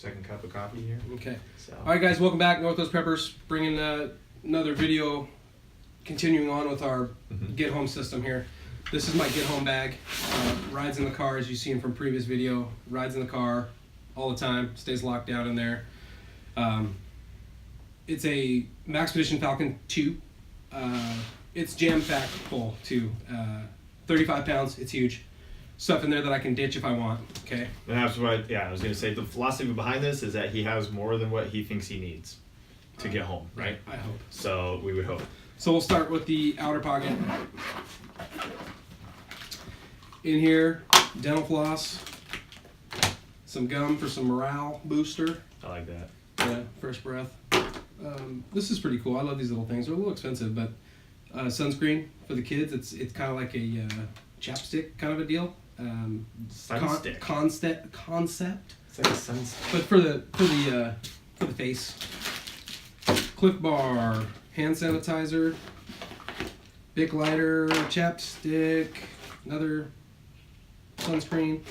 second cup of coffee here. Okay. So. All right, guys, welcome back. Northwest Preppers, bringing another video, continuing on with our Get Home system here. This is my Get Home bag. Rides in the car, as you've seen from previous video. Rides in the car all the time. Stays locked down in there. It's a Maxpedition Falcon 2. It's jam-packed full, too. 35 pounds. It's huge. Stuff in there that I can ditch if I want. Okay. And that's what, I was going to say. The philosophy behind this is that he has more than what he thinks he needs to get home, right? I hope. So we would hope. So we'll start with the outer pocket. In here, dental floss, some gum for some morale booster. I like that. Yeah, fresh breath. This is pretty cool. I love these little things. They're a little expensive, but sunscreen for the kids. It's kind of like a chapstick kind of a deal. Sunstick. Concept. It's like a sunstick. But for the face. Cliff Bar, hand sanitizer, Bic lighter, chapstick, another sunscreen,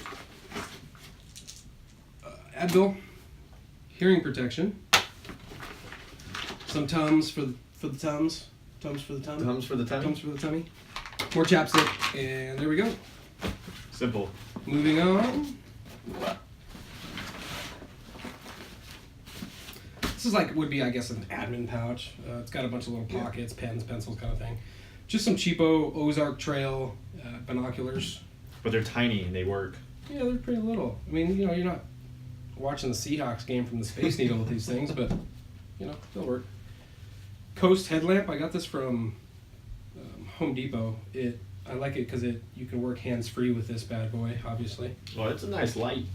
Advil, hearing protection, some Tums for the Tums, Tums for the tummy, Tums for the tummy. Tums for the tummy, more chapstick, and there we go. Simple. Moving on. This is like, would be, I guess, an admin pouch. It's got a bunch of little pockets, pens, pencils, kind of thing. Just some cheapo Ozark Trail binoculars. But they're tiny and they work. Yeah, they're pretty little. I mean, you know, you're not watching the Seahawks game from the Space Needle with these things, but, you know, they'll work. Coast headlamp. I got this from Home Depot. I like it because you can work hands-free with this bad boy, obviously. Well, it's a nice light.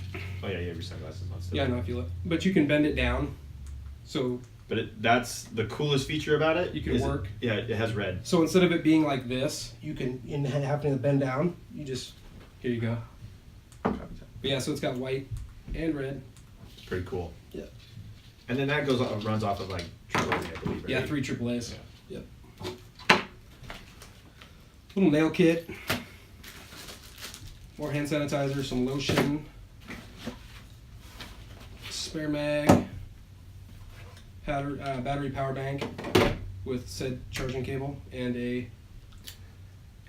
Oh, yeah, you have your sunglasses on still. Yeah, I know, I feel it. But you can bend it down. So, but that's the coolest feature about it. You can work. It has red. So instead of it being like this, you can, in having to bend down, you just, here you go. But yeah, so it's got white and red. It's pretty cool. Yeah. And then that runs off of like AAA, I believe, right? Yeah, 3 AAAs. Yeah. Yep. Little nail kit. More hand sanitizer, some lotion. Spare mag. Battery power bank with said charging cable and a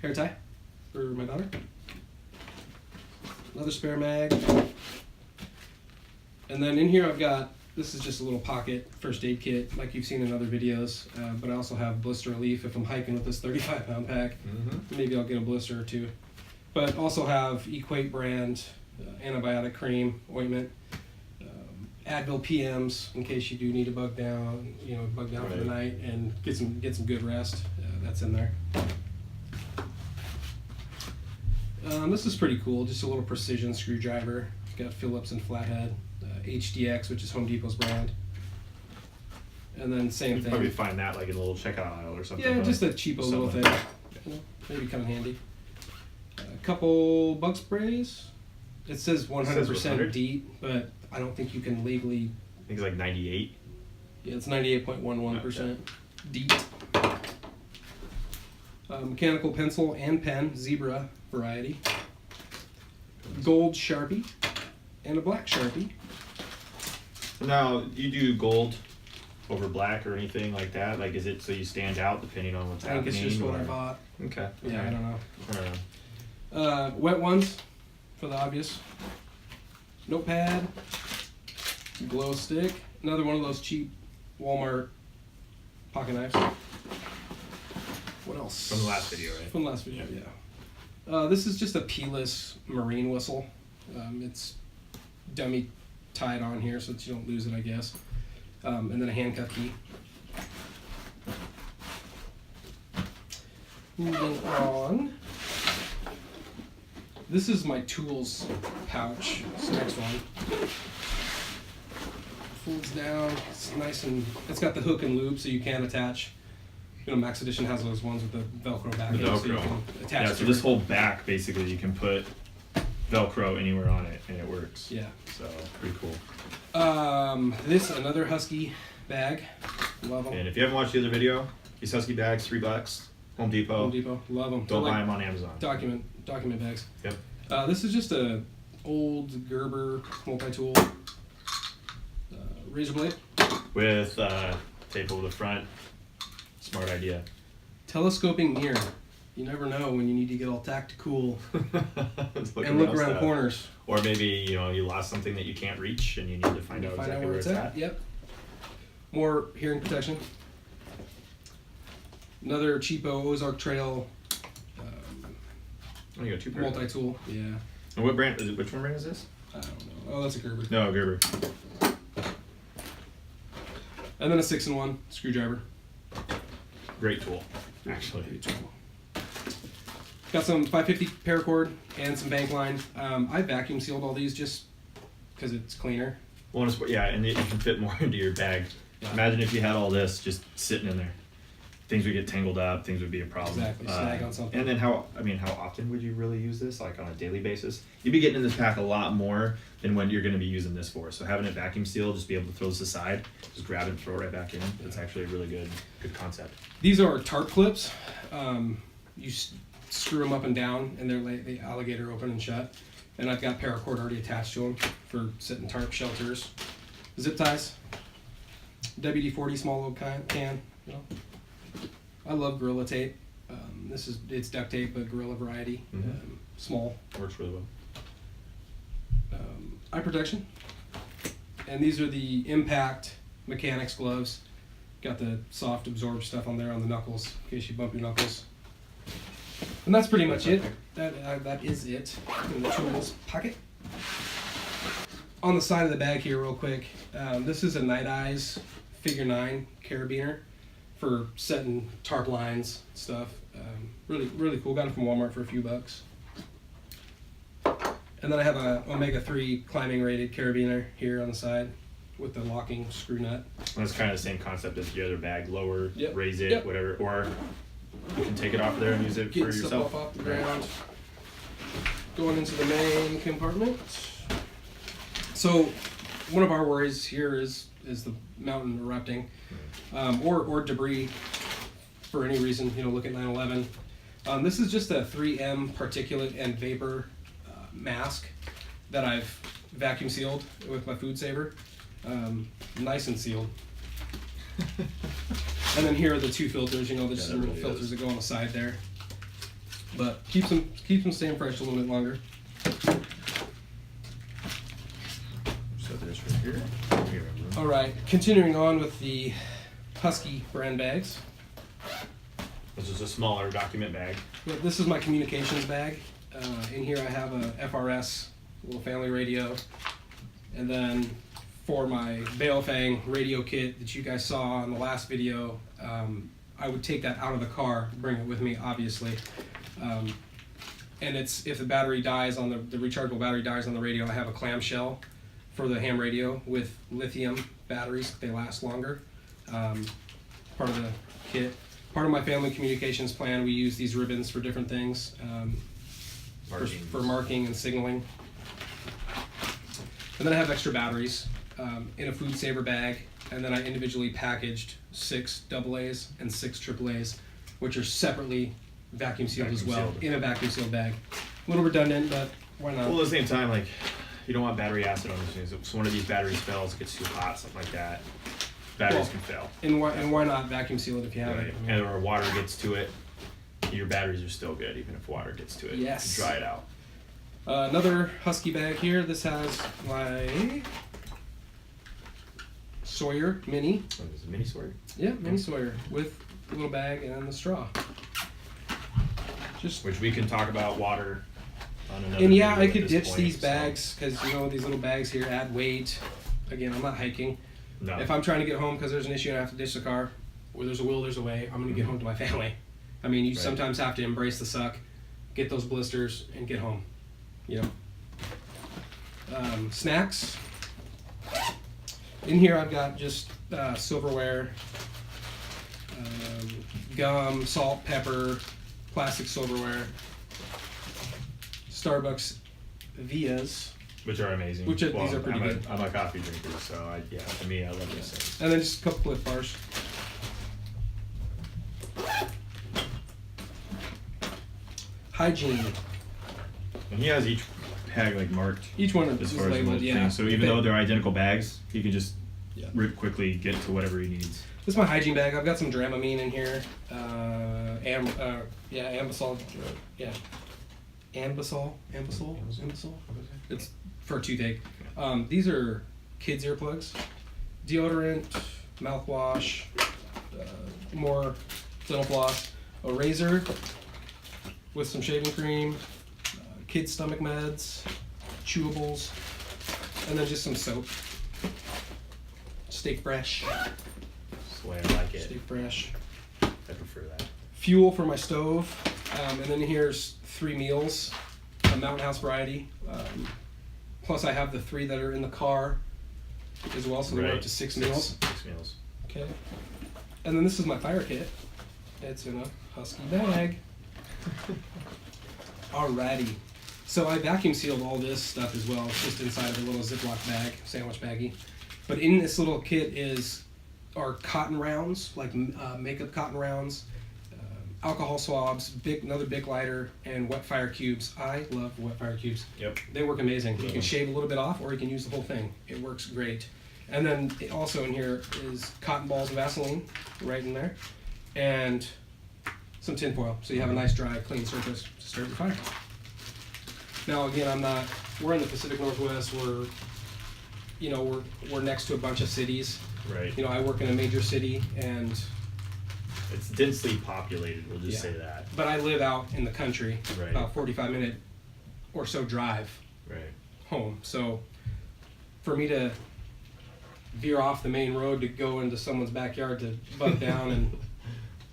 hair tie for my daughter. Another spare mag. And then in here I've got, this is just a little pocket first aid kit like you've seen in other videos, but I also have blister relief if I'm hiking with this 35-pound pack. Maybe I'll get a blister or two. But also have Equate brand antibiotic cream, ointment, Advil PMs in case you do need to bug down for the night and get some good rest. That's in there. This is pretty cool. Just a little precision screwdriver. It's got Phillips and flathead. HDX, which is Home Depot's brand. And then same thing. Probably find that like in a little checkout aisle or something. Yeah, just a cheapo little thing. You know, maybe kind of handy. A couple bug sprays. It says 100% DEET, but I don't think you can legally. I think it's like 98. Yeah, it's 98.11% DEET. Mechanical pencil and pen, Zebra variety. Gold Sharpie and a black Sharpie. Now, you do gold over black or anything like that? Like, is it so you stand out depending on what's happening? I think it's just what I bought. Okay. Yeah, I don't know. I don't know. Wet ones, for the obvious. Notepad. Glow stick. Another one of those cheap Walmart pocket knives. What else? From the last video, right? From the last video, yeah. This is just a P-less marine whistle. It's dummy tied on here so that you don't lose it, I guess. And then a handcuff key. Moving on. This is my tools pouch. It's the next one. Folds down. It's nice and it's got the hook and loop so you can attach. You know, Max Edition has those ones with the Velcro back. The Velcro. So you can attach so this whole back basically you can put Velcro anywhere on it and it works. Yeah. So pretty cool. This another Husky bag. Love them. And if you haven't watched the other video, these Husky bags, $3. Home Depot. Home Depot. Love them. Don't buy them on Amazon. Document bags. Yep. This is just a old Gerber multi-tool. razor blade. With tape over the front. Smart idea. Telescoping mirror. You never know when you need to get all tactical and look around stuff. corners. Or maybe you lost something that you can't reach and you need to find out exactly where it's at. Yep. More hearing protection. Another cheapo Ozark Trail Oh, you got two pairs. multi-tool. Yeah. And what brand? Which one brand is this? I don't know. Oh, that's a Gerber. No, Gerber. And then a 6-in-1 screwdriver. Great tool, actually. Great tool. Got some 550 paracord and some bank line. I vacuum sealed all these just because it's cleaner. Well, yeah, and you can fit more into your bag. Yeah. Imagine if you had all this just sitting in there. Things would get tangled up. Things would be a problem. Exactly. Snag on something. And then how often would you really use this? Like on a daily basis? You'd be getting in this pack a lot more than when you're going to be using this for. So having it vacuum sealed, just be able to throw this aside, just grab it and throw it right back in. It's actually a really good concept. These are tarp clips. You screw them up and down, and they're like the alligator open and shut. And I've got paracord already attached to them for sitting tarp shelters. Zip ties. WD-40 small little can. You know. I love Gorilla tape. It's duct tape, but Gorilla variety. Mm-hmm. Small. Works really well. Eye protection. And these are the Impact Mechanics gloves. Got the soft absorbed stuff on there on the knuckles in case you bump your knuckles. And that's pretty much it. That is it in the tools pocket. On the side of the bag here real quick, this is a Night Eyes Figure 9 carabiner for setting tarp lines stuff. Really cool. Got it from Walmart for a few bucks. And then I have a Omega 3 climbing rated carabiner here on the side with the locking screw nut. And it's kind of the same concept as the other bag. Lower, Yep. raise it, Yep. whatever. Or you can take it off there and use it for Getting stuff yourself. off the ground. Going into the main compartment. So one of our worries here is the mountain erupting, or debris for any reason. Look at 9/11. This is just a 3M particulate and vapor mask that I've vacuum sealed with my food saver. Nice and sealed. And then here are the two filters. There's some little filters that go on the side there. But keeps them staying fresh a little bit longer. So there's right here. All right, continuing on with the Husky brand bags. This is a smaller document bag. Yeah, this is my communications bag. In here I have a FRS, little family radio, and then for my Baofeng radio kit that you guys saw in the last video, I would take that out of the car, bring it with me, obviously. And if the battery dies on the rechargeable battery dies on the radio, I have a clamshell for the ham radio with lithium batteries. They last longer. Part of the kit. Part of my family communications plan, we use these ribbons for different things, for marking and signaling. And then I have extra batteries in a food saver bag, and then I individually packaged 6 AA's and 6 AAA's, which are separately vacuum sealed as well in a vacuum sealed bag. A little redundant, but why not? Well, at the same time, like, you don't want battery acid on these things. If one of these batteries fails, it gets too hot, something like that. Batteries can fail. And why not vacuum seal it if you have it? And or water gets to it, your batteries are still good, even if water gets to it. Yes. Dry it out. Another Husky bag here. This has my Sawyer Mini. Oh, is it a mini Sawyer? Yeah, Mini Sawyer with a little bag and the straw. Which we can talk about water on another And yeah, video I could at this ditch point, these so- bags because these little bags here add weight. Again, I'm not hiking. No. If I'm trying to get home because there's an issue and I have to ditch the car, where there's a will, there's a way. I'm going to get home to my family. I mean, you Right. sometimes have to embrace the suck, get those blisters, and get home. Snacks. In here, I've got just silverware, gum, salt, pepper, plastic silverware, Starbucks Vias, Which are amazing. these are pretty good. I'm a coffee drinker, so to me, I love these things. and then just a couple Cliff Bars. Hygiene. And he has each bag like marked Each one as is far as the labeled, thing. yeah. So even though they're identical bags, you can just Yeah. quickly get to whatever he needs. This is my hygiene bag. I've got some Dramamine in here. Ambisol. Yeah. Ambisol. It's for a toothache. These are kids' earplugs. Deodorant, mouthwash, more dental floss, a razor with some shaving cream, kids' stomach meds, chewables, and then just some soap. Stay fresh. That's the way I like it. Stay fresh. I prefer that. Fuel for my stove, and then here's 3 meals, a Mountain House variety. Plus, I have the 3 that are in the car as well, so we're up to 6 meals. 6 meals. Okay. And then this is my fire kit. It's in a Husky bag. Alrighty. So I vacuum sealed all this stuff as well. It's just inside of a little Ziploc bag, sandwich baggie. But in this little kit are cotton rounds, like makeup cotton rounds, alcohol swabs, another Bic lighter, and wet fire cubes. I love wet fire cubes. Yep. They work amazing. You can shave a little bit off, or you can use the whole thing. It works great. And then also in here is cotton balls of Vaseline, right in there, and some tin foil, so you have a nice dry, clean surface to start your fire. Now again, we're in the Pacific Northwest. We're next to a bunch of cities. Right. I work in a major city, and it's densely populated, we'll just say that. But I live out in the country, right. About 45-minute or so drive home. So for me to veer off the main road to go into someone's backyard to butt down and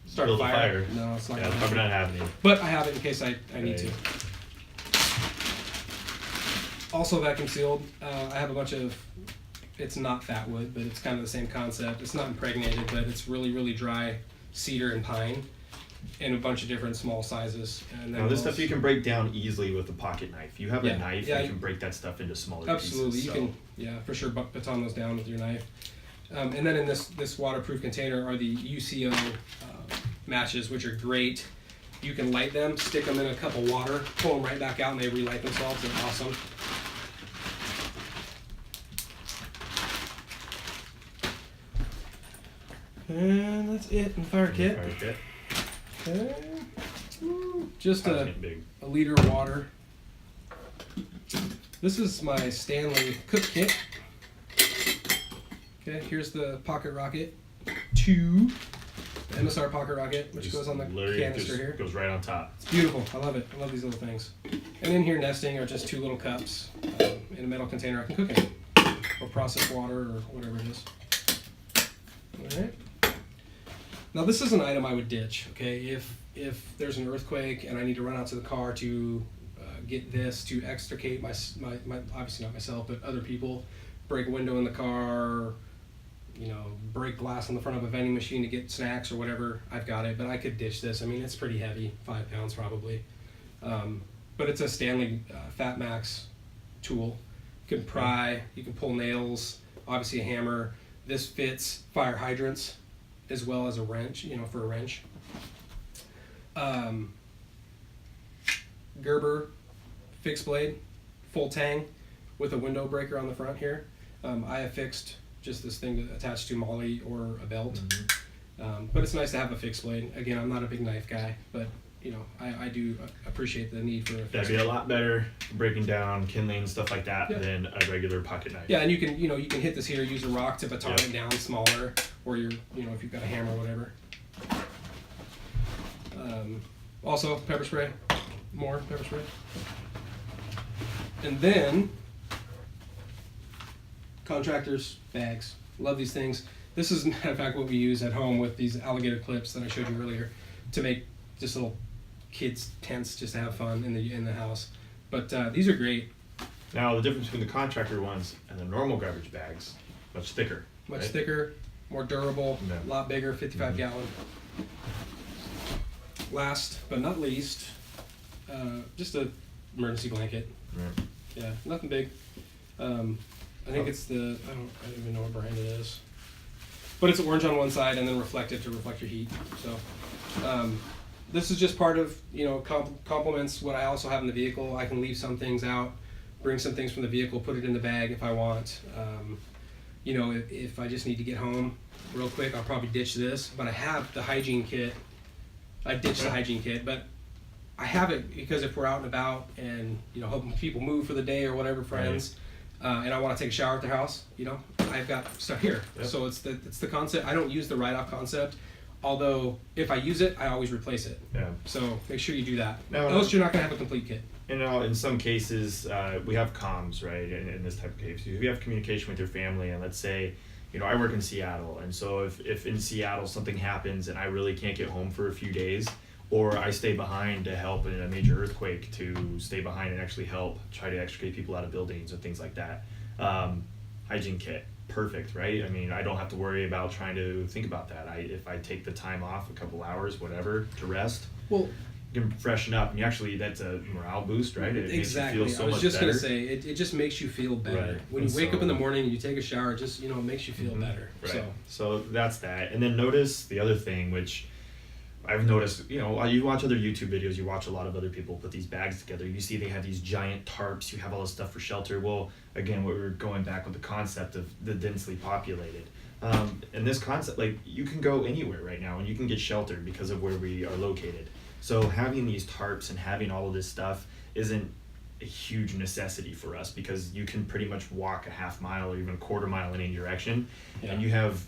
start a fire. No, it's not. Yeah, it's probably not happening. But I have it in case I need to. Also vacuum sealed. I have a bunch of, it's not fat wood, but it's kind of the same concept. It's not impregnated, but it's really, really dry cedar and pine in a bunch of different small sizes. And then now this stuff you can break down easily with a pocket knife. You have a knife, you can break that stuff into smaller absolutely, pieces. Absolutely, you can, for sure, baton those down with your knife. And then in this waterproof container are the UCO matches, which are great. You can light them, stick them in a cup of water, pull them right back out, and they relight themselves. They're awesome. And that's it in the fire kit. Okay. Just a liter of water. This is my Stanley cook kit. Okay, here's the pocket rocket 2, the MSR pocket rocket, which goes on the canister here. Goes right on top. It's beautiful. I love it. I love these little things. And in here nesting are just 2 little cups in a metal container I can cook in, or processed water, or whatever it is. All right. Now this is an item I would ditch. Okay, if there's an earthquake and I need to run out to the car to get this to extricate my obviously not myself, but other people, break a window in the car, break glass on the front of a vending machine to get snacks or whatever, I've got it. But I could ditch this. I mean, it's pretty heavy, 5 pounds probably. But it's a Stanley Fat Max tool. You can pry, you can pull nails, obviously a hammer. This fits fire hydrants as well as a wrench, for a wrench. Gerber fixed blade, full tang with a window breaker on the front here. I have fixed just this thing attached to Molly or a belt. Mm-hmm. But it's nice to have a fixed blade. Again, I'm not a big knife guy, but I do appreciate the need for a that'd be a lot better for breaking down kindling, stuff like that, than a regular pocket knife. Yeah, and you can hit this here, use a rock to baton it down smaller, or if you've got a hammer or whatever. Also pepper spray, more pepper spray. And then contractors bags. Love these things. This is, matter of fact, what we use at home with these alligator clips that I showed you earlier to make just little kids' tents just to have fun in the house. But these are great. Now the difference between the contractor ones and the normal garbage bags, much thicker. Much thicker, more durable, a lot bigger, 55 gallon. Last but not least, just a emergency blanket. Right. Yeah, nothing big. I think it's I don't even know what brand it is. But it's orange on one side and then reflective to reflect your heat. So this is just part of, complements what I also have in the vehicle. I can leave some things out, bring some things from the vehicle, put it in the bag if I want. you know, if I just need to get home real quick, I'll probably ditch this. But I have the hygiene kit. I ditched the hygiene kit, but I have it because if we're out and about and, you know, helping people move for the day or whatever, friends, and I want to take a shower at their house, you know, I've got stuff here. Yep. So it's the concept. I don't use the write-off concept, although if I use it, I always replace it. Yeah. So make sure you do that. No, Else you're not going to have a complete kit. You know, in some cases, we have comms, right? In this type of case, if you have communication with your family, and let's say, you know, I work in Seattle, and so if in Seattle something happens and I really can't get home for a few days, or I stay behind to help in a major earthquake, to stay behind and actually help try to extricate people out of buildings or things like that. Hygiene kit, perfect, right? I mean, I don't have to worry about trying to think about that. If I take the time off, a couple hours, whatever, to rest, Well, you can freshen up, and you actually, that's a morale boost, right? It exactly. makes you feel so I was much just better. going to say, it just makes you feel better. Right. When you And wake up in the so- morning and you take a shower, it just, you know, it makes you feel better. Right. So that's that. And then notice the other thing, which I've noticed, you know, you watch other YouTube videos, you watch a lot of other people put these bags together. You see they have these giant tarps, you have all this stuff for shelter. Well, again, we were going back with the concept of the densely populated. And this concept, like, you can go anywhere right now and you can get shelter because of where we are located. So having these tarps and having all of this stuff isn't a huge necessity for us, because you can pretty much walk a half mile or even a quarter mile in any direction, and you have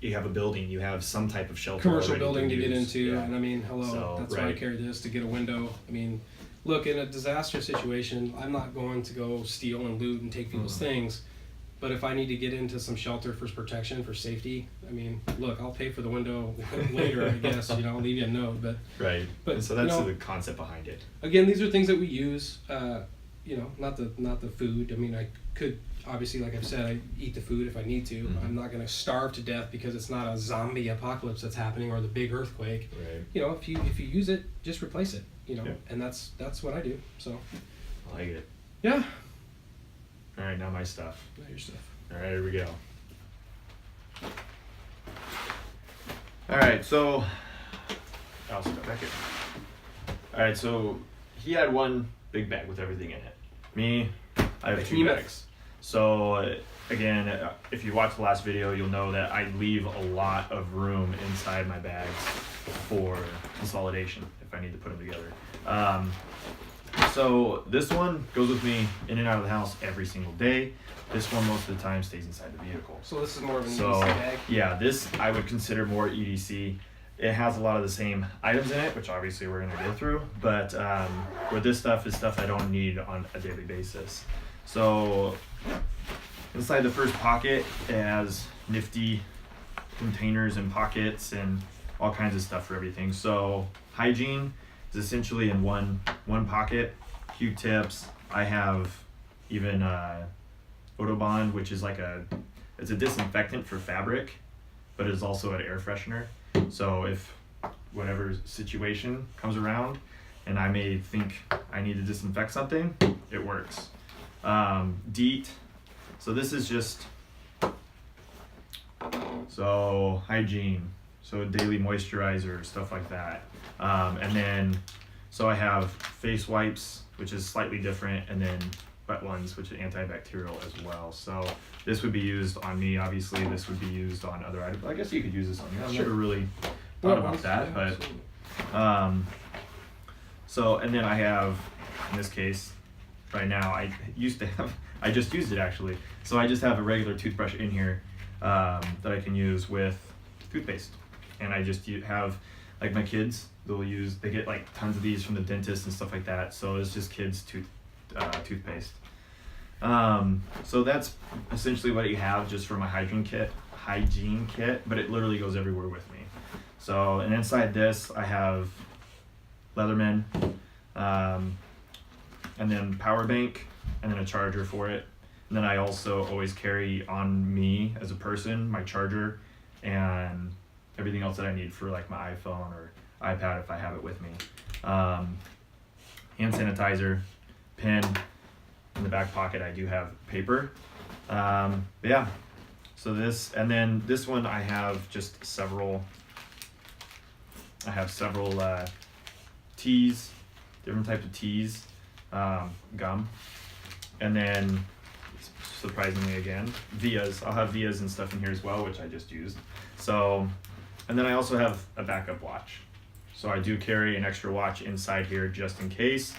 a building, you have some type of shelter. commercial already building to get use. into, Yeah. and I mean, hello, So, that's why I right. carry this, to get a window. I mean, look, in a disaster situation, I'm not going to go steal and loot and take people's things, but if I need to get into some shelter for protection, for safety, I mean, look, I'll pay for the window later, I guess, you know, I'll leave you a note, but Right. But, And so that's you know, the concept behind it. again, these are things that we use, you know, not the food. I mean, I could, obviously, like I've said, I eat the food if I need to. Mhm. I'm not going to starve to death because it's not a zombie apocalypse that's happening or the big earthquake. Right. You know, if you use it, just replace it, you know, Yeah. and that's what I do. So, I like it. yeah, All right, now my stuff. not your stuff. All right, here we go. All right, so I'll step back here. All right, so he had one big bag with everything in it. Me, I have two Behemoth. bags. So again, if you watched the last video, you'll know that I leave a lot of room inside my bags for consolidation if I need to put them together. So this one goes with me in and out of the house every single day. This one most of the time stays inside the vehicle. So this is more of an So EDC bag. yeah, this I would consider more EDC. It has a lot of the same items in it, which obviously we're gonna go through, but where this stuff is stuff I don't need on a daily basis. So inside the first pocket, it has nifty containers and pockets and all kinds of stuff for everything. So hygiene is essentially in one pocket. Q-tips. I have even Autobahn, which is like it's a disinfectant for fabric, but it's also an air freshener. So if whatever situation comes around and I may think I need to disinfect something, it works. DEET. So this is just hygiene, so daily moisturizer, stuff like that. And then so I have face wipes, which is slightly different, and then wet ones, which are antibacterial as well. So this would be used on me, obviously. This would be used on other items. I guess you could use this on you. I've Sure. never really thought about that, Yeah, but so, and then I have, in this case, right now, I just used it actually. So I just have a regular toothbrush in here that I can use with toothpaste. And I just have, like my kids, they get like tons of these from the dentist and stuff like that. So it's just kids' toothpaste. So that's essentially what you have just for my hygiene kit, but it literally goes everywhere with me. So, and inside this, I have Leatherman, and then power bank, and then a charger for it. And then I also always carry on me as a person, my charger, and everything else that I need for like my iPhone or iPad if I have it with me. Hand sanitizer, pen. In the back pocket, I do have paper. But yeah, so this, and then this one I have just several. I have several teas, different types of teas, gum, and then surprisingly again. Vias. I'll have Vias and stuff in here as well, which I just used. So, and then I also have a backup watch. So I do carry an extra watch inside here just in case.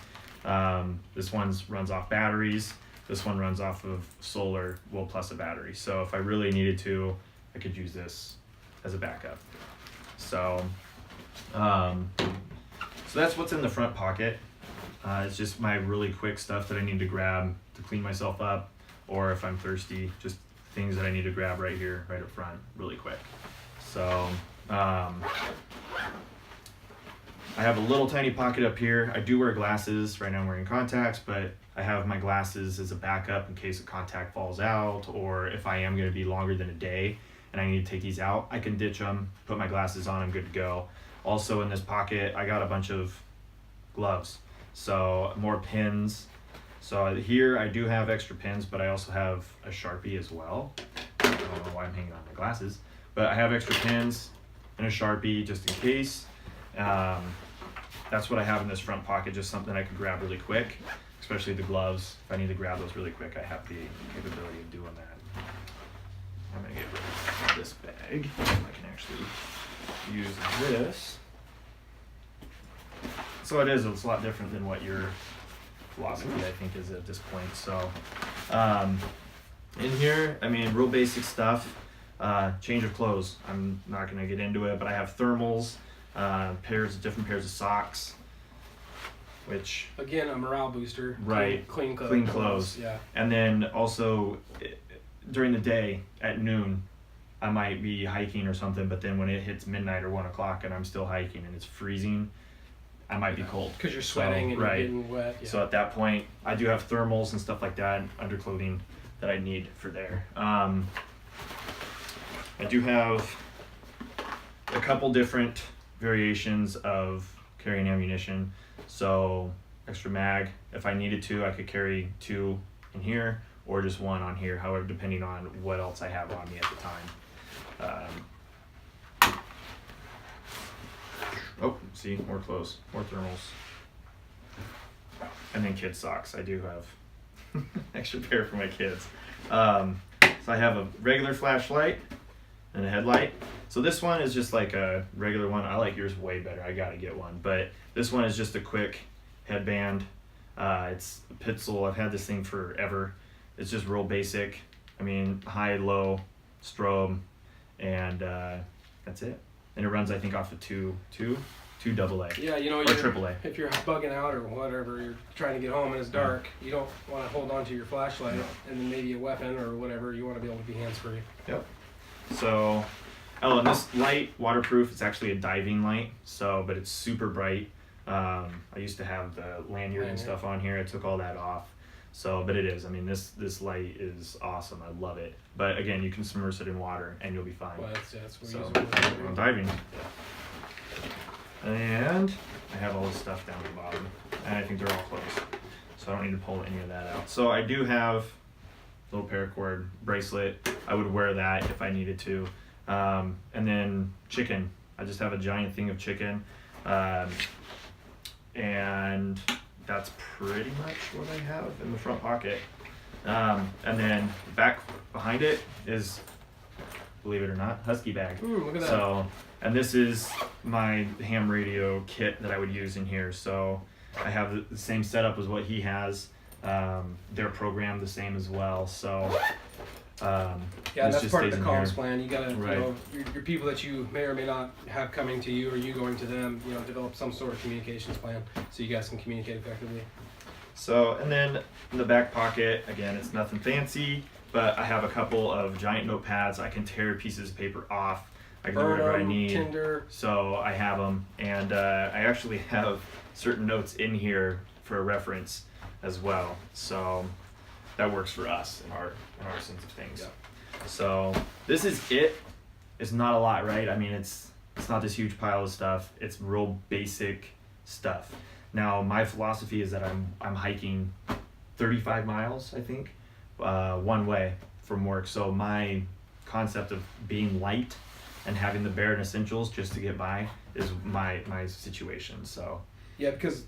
This one runs off batteries. This one runs off of solar, well, plus a battery. So if I really needed to, I could use this as a backup. So, so that's what's in the front pocket. It's just my really quick stuff that I need to grab to clean myself up, or if I'm thirsty, just things that I need to grab right here, right up front, really quick. So, I have a little tiny pocket up here. I do wear glasses. Right now I'm wearing contacts, but I have my glasses as a backup in case a contact falls out, or if I am going to be longer than a day and I need to take these out, I can ditch them, put my glasses on, I'm good to go. Also in this pocket, I got a bunch of gloves. So more pins. So here I do have extra pins, but I also have a Sharpie as well. I don't know why I'm hanging on my glasses, but I have extra pins and a Sharpie just in case. That's what I have in this front pocket, just something I could grab really quick, especially the gloves. If I need to grab those really quick, I have the capability of doing that. I'm gonna get rid of this bag. I can actually use this. So it's a lot different than what your philosophy, I think, is at this point. So, in here, I mean, real basic stuff. Change of clothes. I'm not gonna get into it, but I have thermals, different pairs of socks, which Again, a morale booster. Right. Clean clothes. Clean clothes. Yeah. And then also during the day at noon, I might be hiking or something, but then when it hits midnight or 1 o'clock and I'm still hiking and it's freezing, I might be cold. Because you're sweating and right. you're getting wet. Yeah. So at that point, I do have thermals and stuff like that, underclothing that I need for there. I do have a couple different variations of carrying ammunition. So extra mag, if I needed to, I could carry 2 in here or just 1 on here, however, depending on what else I have on me at the time. Oh, see, more clothes, more thermals. And then kids socks. I do have extra pair for my kids. So I have a regular flashlight and a headlight. So this one is just like a regular one. I like yours way better. I gotta get one. But this one is just a quick headband. It's a Pitzel. I've had this thing forever. It's just real basic. I mean, high, low, strobe, and that's it. And it runs, I think, off of two AA. Yeah, you know, or AAA. If you're bugging out or whatever, you're trying to get home and it's dark, you don't want to hold on to your flashlight and then maybe a weapon or whatever. You want to be able to be hands-free. Yep. So, and this light, waterproof. It's actually a diving light. So, but it's super bright. I used to have the lanyard and stuff on here. I took all that off. So, but it is. I mean, this light is awesome. I love it. But again, you can submerge it in water and you'll be fine. Well, that's what So, you I'm diving. And I have all this stuff down the bottom. And I think they're all closed. So I don't need to pull any of that out. So I do have a little paracord bracelet. I would wear that if I needed to. And then chicken. I just have a giant thing of chicken. And that's pretty much what I have in the front pocket. And then back behind it is, believe it or not, Husky bag. Ooh, look at that. So, and this is my ham radio kit that I would use in here. So I have the same setup as what he has. They're programmed the same as well. So yeah, this that's just part of stays the in comms here. plan. You gotta, Right. you know, your people that you may or may not have coming to you or you going to them, you know, develop some sort of communications plan so you guys can communicate effectively. So, and then in the back pocket, again, it's nothing fancy, but I have a couple of giant notepads. I can tear pieces of paper off. I can do whatever I need. Tinder. So I have them, and I actually have certain notes in here for a reference as well. So that works for us in our sense of things. Yeah. So this is it. It's not a lot, right? I mean, it's not this huge pile of stuff. It's real basic stuff. Now, my philosophy is that I'm hiking 35 miles, I think, one way from work. So my concept of being light and having the bare essentials just to get by is my situation. So Yeah, because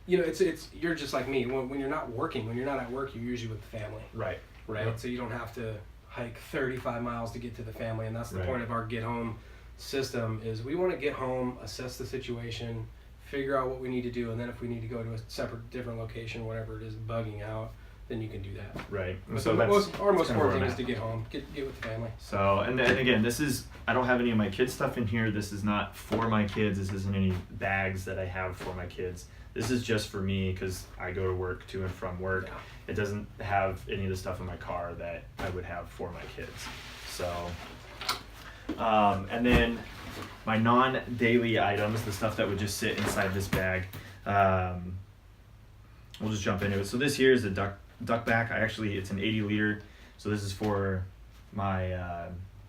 you know it's you're just like me. When you're not working, when you're not at work, you're usually with the family. right. right? Yep. So you don't have to hike 35 miles to get to the family, and that's the Right. point of our get home system. Is we want to get home, assess the situation, figure out what we need to do, and then if we need to go to a separate, different location, whatever it is, bugging out, then you can do that. Right. And But so our most kind of important where thing I'm is at. to get home, get with the family. So, and again, this is, I don't have any of my kids' stuff in here. This is not for my kids. This isn't any bags that I have for my kids. This is just for me because I go to work, to and from work. Yeah. It doesn't have any of the stuff in my car that I would have for my kids. So, and then my non-daily items, the stuff that would just sit inside this bag, we'll just jump into it. So this here is a duck back. It's an 80 liter. So this is for my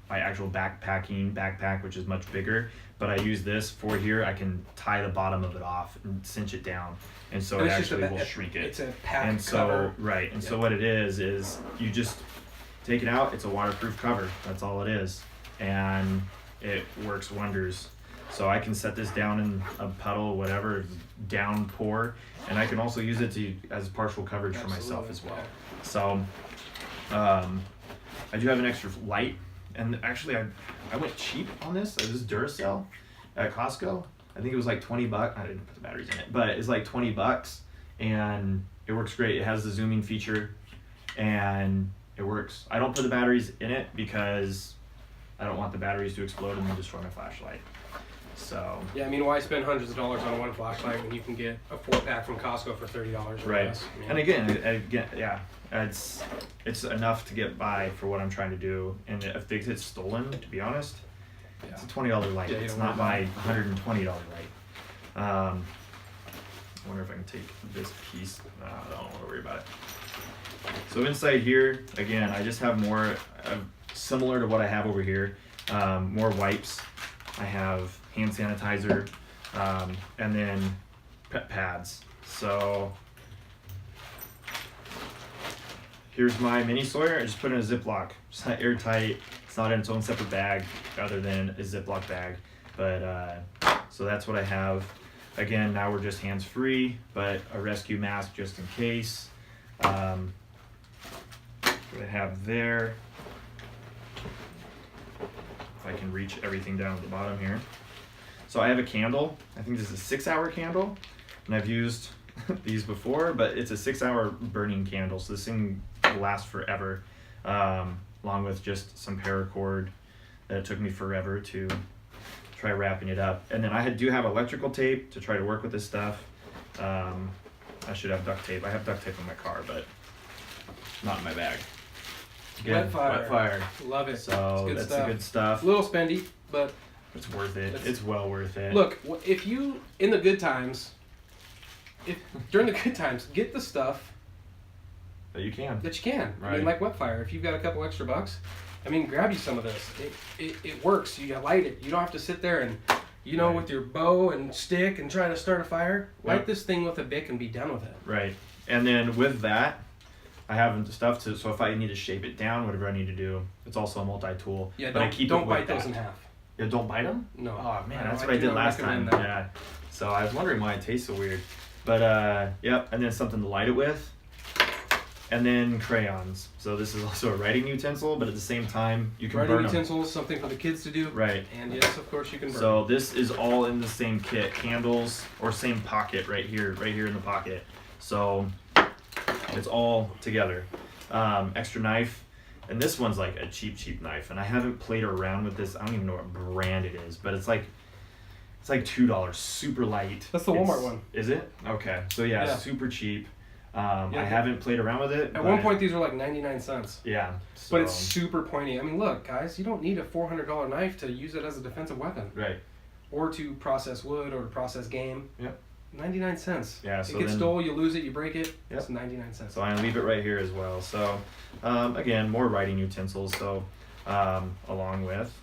my actual backpack, which is much bigger. But I use this for here. I can tie the bottom of it off and cinch it down, and so And it it's just actually will shrink it. It's a pack And so cover. right, and so Yeah. what it is you just take it out. It's a waterproof cover. That's all it is, and it works wonders. So I can set this down in a puddle, whatever, downpour, and I can also use it as partial coverage for myself as well. So I do have an extra light, and actually I went cheap on this. This is Duracell at Costco. I think it was like $20. I didn't put the batteries in it, but it's like $20, and it works great. It has the zooming feature, and it works. I don't put the batteries in it because I don't want the batteries to explode and then destroy my flashlight. So Yeah, I mean, why spend hundreds of dollars on one flashlight when you can get a 4-pack from Costco for $30 or right, less? I mean, and again, yeah, it's enough to get by for what I'm trying to do. And if they get stolen, to be honest, yeah. it's a $20 light. Yeah, you It's don't not worry my $120 light. I wonder if I can take this piece. No, I don't want to worry about it. So inside here, again, I just have more similar to what I have over here. More wipes. I have hand sanitizer, and then pet pads. So here's my mini Sawyer. I just put it in a Ziploc. It's not airtight. It's not in its own separate bag other than a Ziploc bag. But so that's what I have. Again, now we're just hands-free, but a rescue mask just in case. What I have there. If I can reach everything down at the bottom here. So I have a candle. I think this is a 6-hour candle, and I've used these before, but it's a 6-hour burning candle, so this thing will last forever, along with just some paracord that it took me forever to try wrapping it up. And then I do have electrical tape to try to work with this stuff. I should have duct tape. I have duct tape in my car, but not in my bag. Wet fire. Wet fire. Love it. So It's good that's stuff. the good stuff. A little spendy, but It's worth it. It's- It's well worth it. look, if you, in the good times, during the good times, get the stuff But you can. that you can. I Right. mean, like wet fire. If you've got a couple extra bucks, I mean, grab you some of this. It works. You light it. You don't have to sit there and, Right. with your bow and stick and trying to start a fire. Light Yep. this thing with a Bic and be done with it. Right. And then with that, I have stuff to, so if I need to shape it down, whatever I need to do, it's also a multi-tool. Yeah, but I keep don't it with bite those that. in half. Yeah, don't bite them? No. Oh man, No, that's I what I do did not last time. recommend that. Yeah. So I was wondering why it tastes so weird. But yep, and then something to light it with. And then crayons. So this is also a writing utensil, but at the same time you can Writing burn them. utensils, something for the kids to do. Right. And yes, of course, you can burn. So this is all in the same kit, candles or same pocket right here in the pocket. So it's all together. Extra knife, and this one's like a cheap knife, and I haven't played around with this. I don't even know what brand it is, but it's like $2, super light. That's the Walmart one. Is it? Okay. So yeah, Yeah. super cheap. Yeah. I haven't played around with it. At one point, these were like 99 cents. Yeah. But it's so- super pointy. I mean, look, guys, you don't need a $400 knife to use it as a defensive weapon right. or to process wood or to process game. Yep. 99 cents. Yeah. So it gets then, stole, you lose it, you break it. Yep. It's 99 cents. So I leave it right here as well. So again, more writing utensils. So along with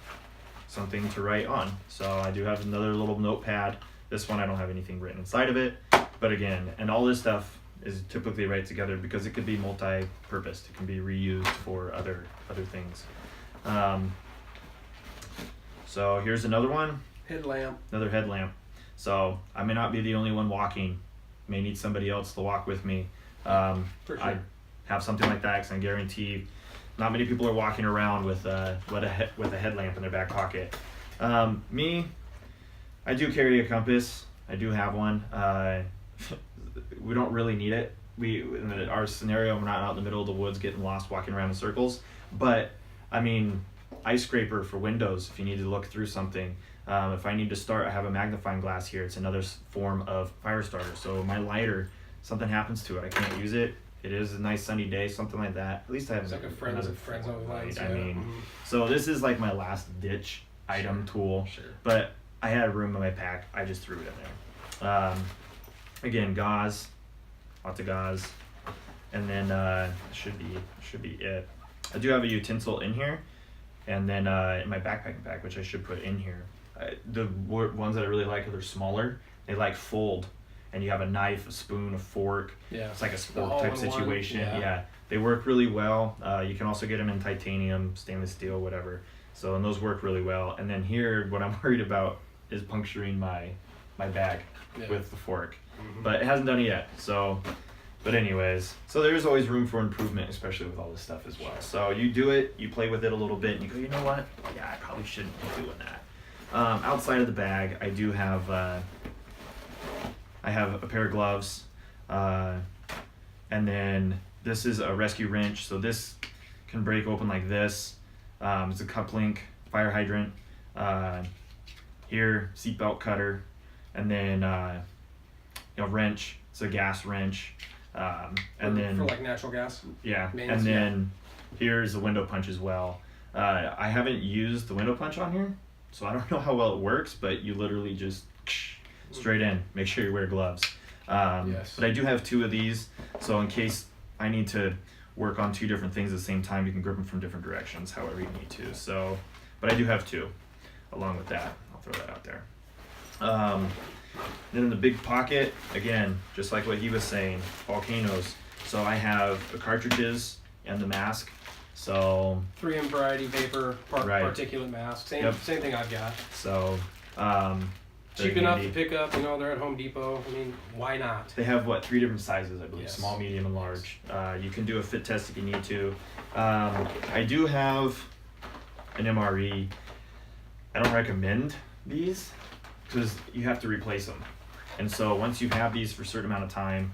something to write on. So I do have another little notepad. This one I don't have anything written inside of it. But again, and all this stuff is typically right together because it could be multi-purposed. It can be reused for other things. So here's another one. Headlamp. Another headlamp. So I may not be the only one walking. May need somebody else to walk with me. For sure. I have something like that, because I guarantee not many people are walking around with a headlamp in their back pocket. Me, I do carry a compass. I do have one. We don't really need it. In our scenario, we're not out in the middle of the woods getting lost, walking around in circles. But I mean, ice scraper for windows if you need to look through something. If I need to start, I have a magnifying glass here. It's another form of fire starter. So my lighter, something happens to it, I can't use it. It is a nice sunny day, something like that. At least I have It's like a friends only light. I mean, so this is like my last ditch item tool. Sure. But I had room in my pack. I just threw it in there. Again, gauze, lots of gauze, and then should be it. I do have a utensil in here, and then in my backpacking pack, which I should put in here. The ones that I really like are they're smaller. They like fold, and you have a knife, a spoon, a fork. Yeah. It's like a sport type situation. Yeah. They work really well. You can also get them in titanium, stainless steel, whatever. So, and those work really well. And then here, what I'm worried about is puncturing my bag with the fork. Mm-hmm. But it hasn't done it yet. So, but anyways, so there's always room for improvement, especially with all this stuff as well. So you do it, you play with it a little bit, and you go, you know what? Yeah, I probably shouldn't be doing that. Outside of the bag, I do have I have a pair of gloves, and then this is a rescue wrench. So this can break open like this. It's a cup link, fire hydrant. Here, seatbelt cutter, and then wrench. It's a gas wrench, and then for like natural gas. Yeah, mains, and then here's a window punch as well. I haven't used the window punch on here, so I don't know how well it works, but you literally just straight in. Make sure you wear gloves. Yes. But I do have 2 of these, so in case I need to work on 2 different things at the same time, you can grip them from different directions, however you need to. So, but I do have 2 along with that. I'll throw that out there. Then in the big pocket, again, just like what he was saying, volcanoes. So I have the cartridges and the mask. So 3M variety vapor Right. particulate mask. Same Yep. same thing I've got. so Cheap they're enough to handy. pick up. They're at Home Depot. I mean, why not? They have 3 different sizes, I believe, Yes. small, medium, and large. You can do a fit test if you need to. I do have an MRE. I don't recommend these because you have to replace them. And so once you have these for a certain amount of time,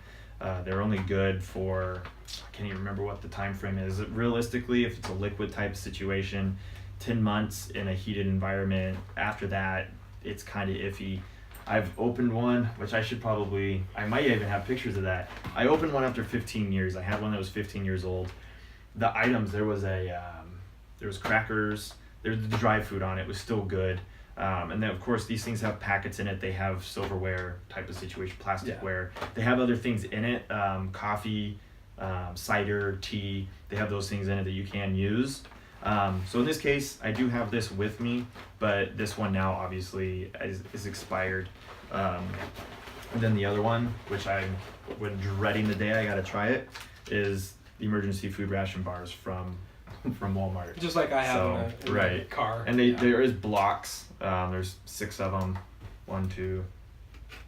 they're only good for, I can't even remember what the time frame is. Realistically, if it's a liquid type of situation, 10 months in a heated environment. After that, it's kind of iffy. I've opened one, which I might even have pictures of that. I opened one after 15 years. I had one that was 15 years old. The items, there was crackers, there's the dry food on it was still good. And then of course these things have packets in it. They have silverware type of situation, plasticware. They have other things in it, coffee, cider, tea. They have those things in it that you can use. So in this case, I do have this with me, but this one now obviously is expired. And then the other one, which I'm dreading the day I gotta try it, is the emergency food ration bars from Walmart. Just like I have in my right. car. And there is blocks. There's 6 of them. 1, 2.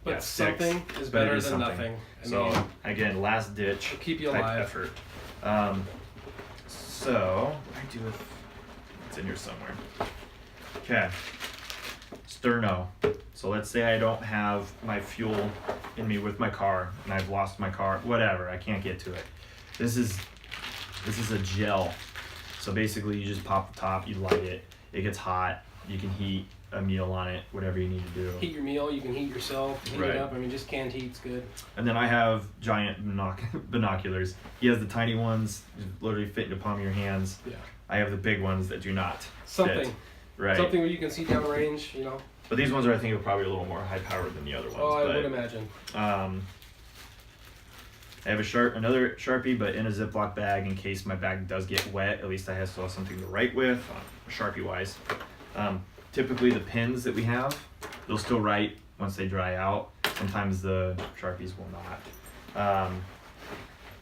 But yeah, 6. something is But it better is than something. nothing. So again, last ditch it'll keep you type alive. effort. So I do it's in here somewhere. Okay. Sterno. So let's say I don't have my fuel in me with my car and I've lost my car, whatever, I can't get to it. This is a gel. So basically you just pop the top, you light it, it gets hot, you can heat a meal on it, whatever you need to do. Heat your meal, you can heat yourself, heat Right. it up. I mean, just canned heat's good. And then I have giant binoculars. He has the tiny ones, just literally fit in the palm of your hands. Yeah. I have the big ones that do not Something. fit. Right. Something where you can see downrange, But these ones are, I think, are probably a little more high powered than the other ones. Oh, I but, would imagine. I have another Sharpie, but in a Ziploc bag in case my bag does get wet. At least I still have something to write with, Sharpie wise. Typically the pins that we have, they'll still write once they dry out. Sometimes the Sharpies will not.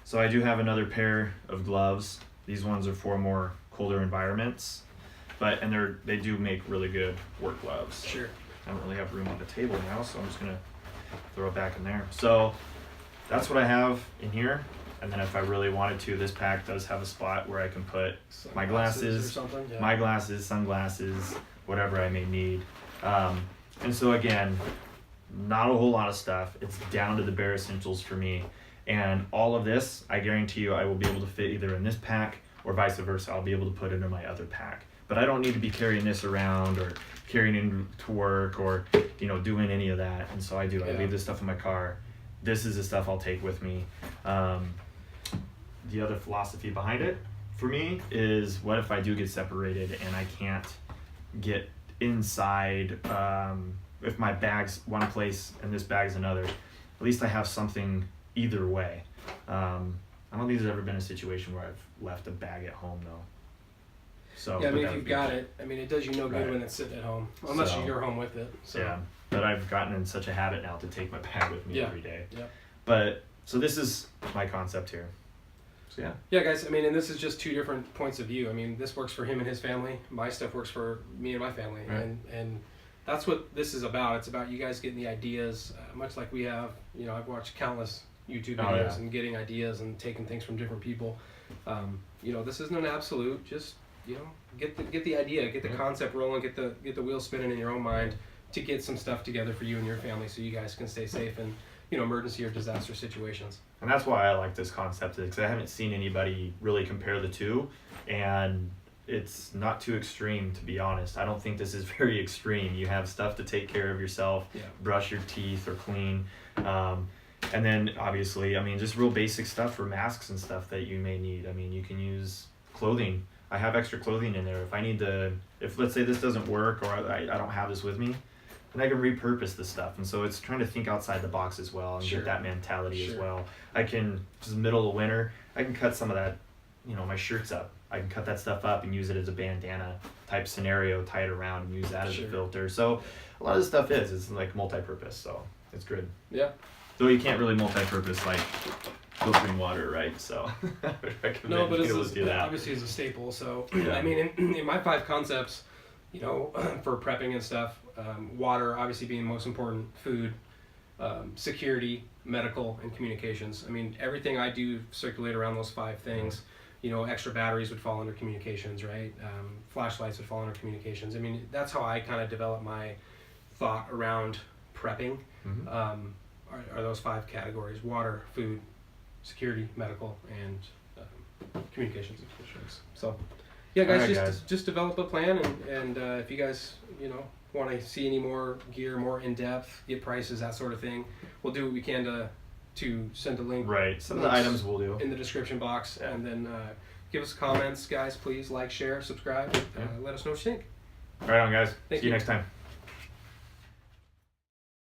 So I do have another pair of gloves. These ones are for more colder environments, and they do make really good work gloves. Sure. I don't really have room on the table now, so I'm just gonna throw it back in there. So that's what I have in here. And then if I really wanted to, this pack does have a spot where I can put my Or glasses, something. Yeah. my glasses, sunglasses, whatever I may need. And so again, not a whole lot of stuff. It's down to the bare essentials for me. And all of this, I guarantee you, I will be able to fit either in this pack or vice versa. I'll be able to put it in my other pack. But I don't need to be carrying this around or carrying it to work or, you know, doing any of that. And so I do. I Yeah. leave this stuff in my car. This is the stuff I'll take with me. The other philosophy behind it for me is, what if I do get separated and I can't get inside, if my bag's one place and this bag's another, at least I have something either way. I don't think there's ever been a situation where I've left a bag at home though. So Yeah, I but mean, that if would you've be- got it, I mean, it does you no good Right. when it's sitting at home, unless So- you're home with it. So. Yeah, but I've gotten in such a habit now to take my bag with me Yeah. every day. Yeah. But so this is my concept here. So yeah. Yeah, guys. I mean, and this is just two different points of view. I mean, this works for him and his family. My stuff works for me and my family, Right. and that's what this is about. It's about you guys getting the ideas, much like we have. You know, I've watched countless YouTube Oh, videos yeah. and getting ideas and taking things from different people. You know, this isn't an absolute. Just, you know, get the idea, get the Yeah. concept rolling, get the wheels spinning in your own mind to get some stuff together for you and your family, so you guys can stay safe in, you know, emergency or disaster situations. And that's why I like this concept, because I haven't seen anybody really compare the two, and it's not too extreme, to be honest. I don't think this is very extreme. You have stuff to take care of yourself, Yeah. brush your teeth or clean, and then obviously, I mean, just real basic stuff for masks and stuff that you may need. I mean, you can use clothing. I have extra clothing in there. If I need to, if let's say this doesn't work or I don't have this with me, then I can repurpose this stuff. And so it's trying to think outside the box as well and Sure. get that mentality as Sure. well. I can, just middle of winter, I can cut some of that, you know, my shirts up. I can cut that stuff up and use it as a bandana type scenario, tie it around and use that as Sure. a filter. So a lot of this stuff is like multi-purpose, so it's good. Yeah. Though you can't really multi-purpose like filtering water, right? So I would recommend No, but being it's able to do that. obviously is a staple. So Yeah. I mean, in my 5 concepts, you know, for prepping and stuff, water obviously being the most important, food, security, medical, and communications. I mean, everything I do circulate around those 5 things. You know, extra batteries would fall under communications, right? Flashlights would fall under communications. I mean, that's how I kind of develop my thought around prepping. Mhm. Are those 5 categories: water, food, security, medical, and communications. So, yeah, guys, Alright, just guys. develop a plan, and if you guys, you know, want to see any more gear, more in depth, get prices, that sort of thing, we'll do what we can to send a link Right. Some of the links items we'll do. in the description box, Yeah. and then give us comments, guys. Please like, share, subscribe. Yeah. Let us know what you think. Right on, guys. Thank See you you. next time.